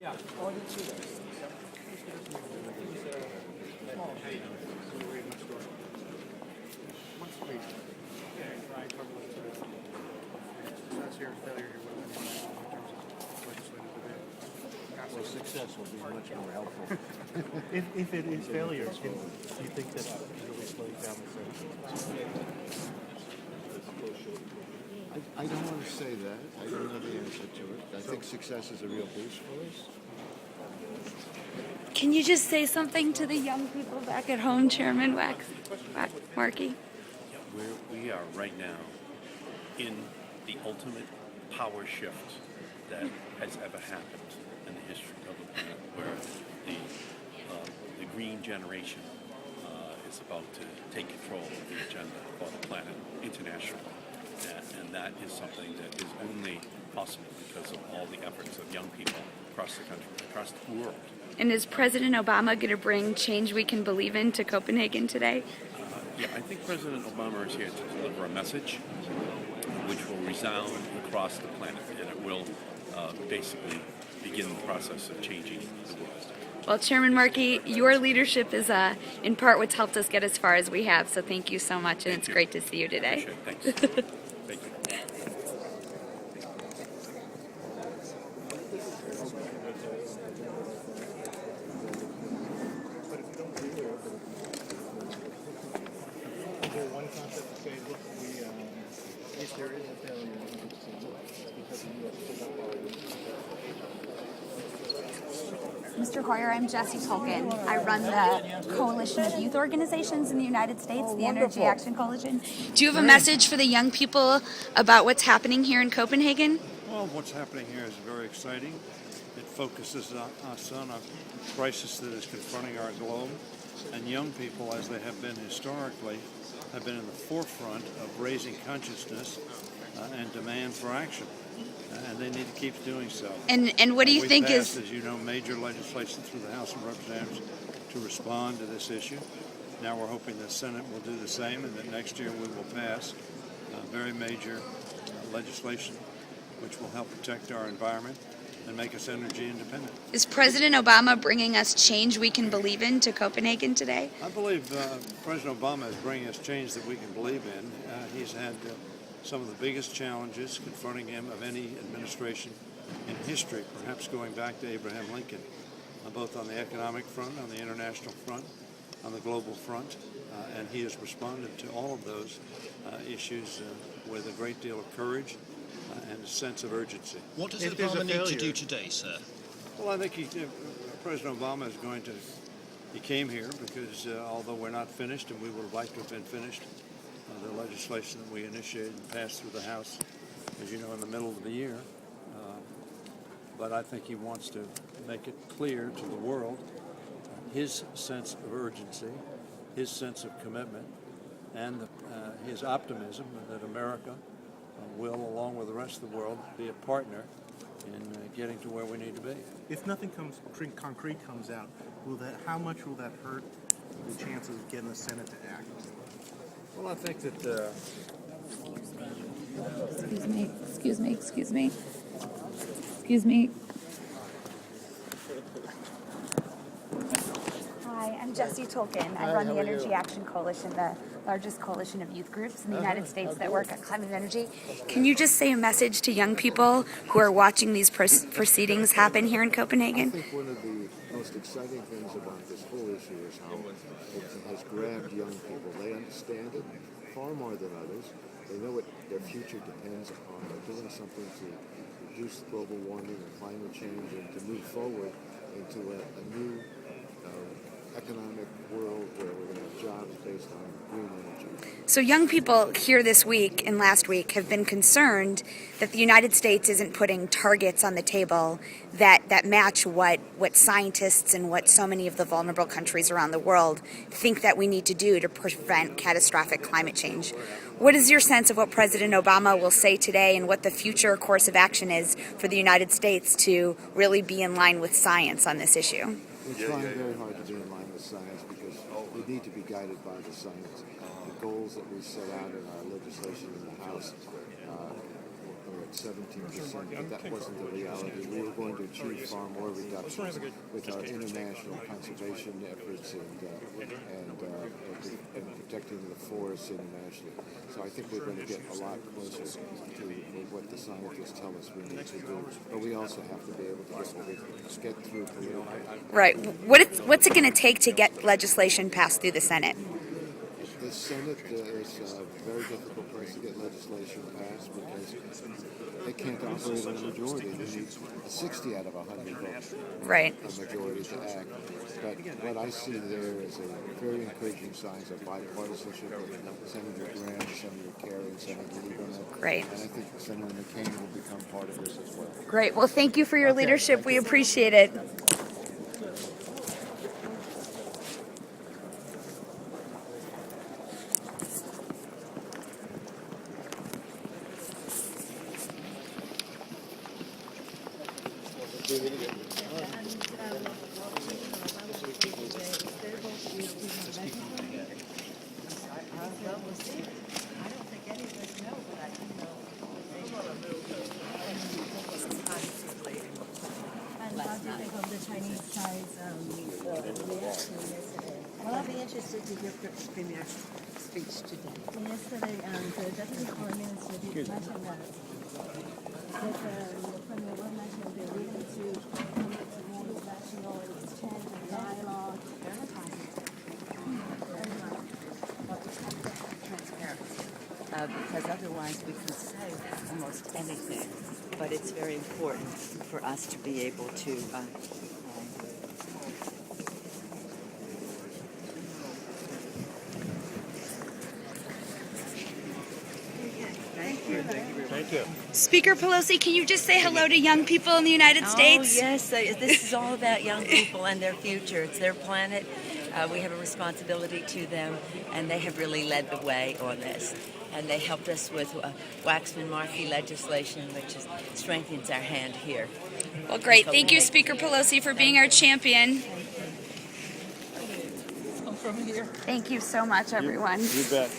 Yeah. Oh, I didn't see that. Well, success will be much more helpful. If it is failure, do you think that really slows down the Senate? I don't want to say that. I don't know the answer to it. I think success is a real boost for us. Can you just say something to the young people back at home, Chairman Markey? We are right now in the ultimate power shift that has ever happened in the history of the planet, where the green generation is about to take control of the agenda for the planet internationally. And that is something that is only possible because of all the efforts of young people across the country, across the world. And is President Obama going to bring change we can believe in to Copenhagen today? Yeah, I think President Obama is here to deliver a message which will resound across the planet, and it will basically begin the process of changing the world. Well, Chairman Markey, your leadership is in part what's helped us get as far as we have, so thank you so much, and it's great to see you today. Thanks. Thank you. One concept to say, look, if there is a failure, it's because the U.S. did not follow Mr. Hoyer, I'm Jessie Tolkien. I run the Coalition of Youth Organizations in the United States, the Energy Action Coalition. Do you have a message for the young people about what's happening here in Copenhagen? Well, what's happening here is very exciting. It focuses us on a crisis that is confronting our globe, and young people, as they have been historically, have been in the forefront of raising consciousness and demand for action, and they need to keep doing so. And what do you think passed, is... as you know, major legislation through the House of Representatives to respond to this issue. Now we're hoping the Senate will do the same, and that next year we will pass very major legislation which will help protect our environment and make us energy independent. Is President Obama bringing us change we can believe in to Copenhagen today? I believe President Obama is bringing us change that we can believe in. He's had some of the biggest challenges confronting him of any administration in history, perhaps going back to Abraham Lincoln, both on the economic front, on the international front, on the global front, and he has responded to all of those issues with a great deal of courage and a sense of urgency. What does Obama need to do today, sir? Well, I think President Obama is going to, he came here because although we're not finished, and we would have liked to have been finished, the legislation that we initiated and passed through the House, as you know, in the middle of the year. But I think he wants to make it clear to the world his sense of urgency, his sense of commitment, and his optimism that America will, along with the rest of the world, be a partner in getting to where we need to be. If nothing concrete comes out, how much will that hurt the chances of getting the Senate to act? Well, I think that... Excuse me. Hi, I'm Jessie Tolkien. I run the Energy Action Coalition, the largest coalition of youth groups in the United States that work on climate and energy. Can you just say a message to young people who are watching these proceedings happen here in Copenhagen? I think one of the most exciting things about this whole issue is how it has grabbed young people. They understand it far more than others. They know what their future depends upon. They're doing something to reduce global warming and climate change and to move forward into a new economic world where we're going to have jobs based on green energy. So young people here this week and last week have been concerned that the United States isn't putting targets on the table that match what scientists and what so many of the vulnerable countries around the world think that we need to do to prevent catastrophic climate change. What is your sense of what President Obama will say today and what the future course of action is for the United States to really be in line with science on this issue? We're trying very hard to be in line with science because we need to be guided by the science. The goals that we set out in our legislation in the House are 17%, but that wasn't the reality. We were going to achieve far more reductions with our international conservation efforts and protecting the forests internationally. So I think we're going to get a lot closer to what the scientists tell us we need to do. But we also have to be able to get through politically. Right. What's it going to take to get legislation passed through the Senate? The Senate is a very difficult place to get legislation passed because they can't operate on a majority. They need 60 out of 100 votes. Right. A majority to act. But what I see there is a very encouraging signs of bipartisanship with Senator Graham, Senator Kerry, and Senator Lieberman. Great. And I think Senator McCain will become part of this as well. Great. Well, thank you for your leadership. We appreciate it. Well, I'll be interested to hear Premier's speech today. Yesterday, the Deputy Prime Minister did mention that the Premier will mention they're willing to commit to more national exchange and dialogue. Very positive. But we have to have transparency because otherwise we can say almost anything. But it's very important for us to be able to Thank you. Speaker Pelosi, can you just say hello to young people in the United States? Oh, yes. This is all about young people and their future. It's their planet. We have a responsibility to them, and they have really led the way on this. And they helped us with Waxman Markey legislation, which strengthens our hand here. Well, great. Thank you, Speaker Pelosi, for being our champion. From here. Thank you so much, everyone. You bet.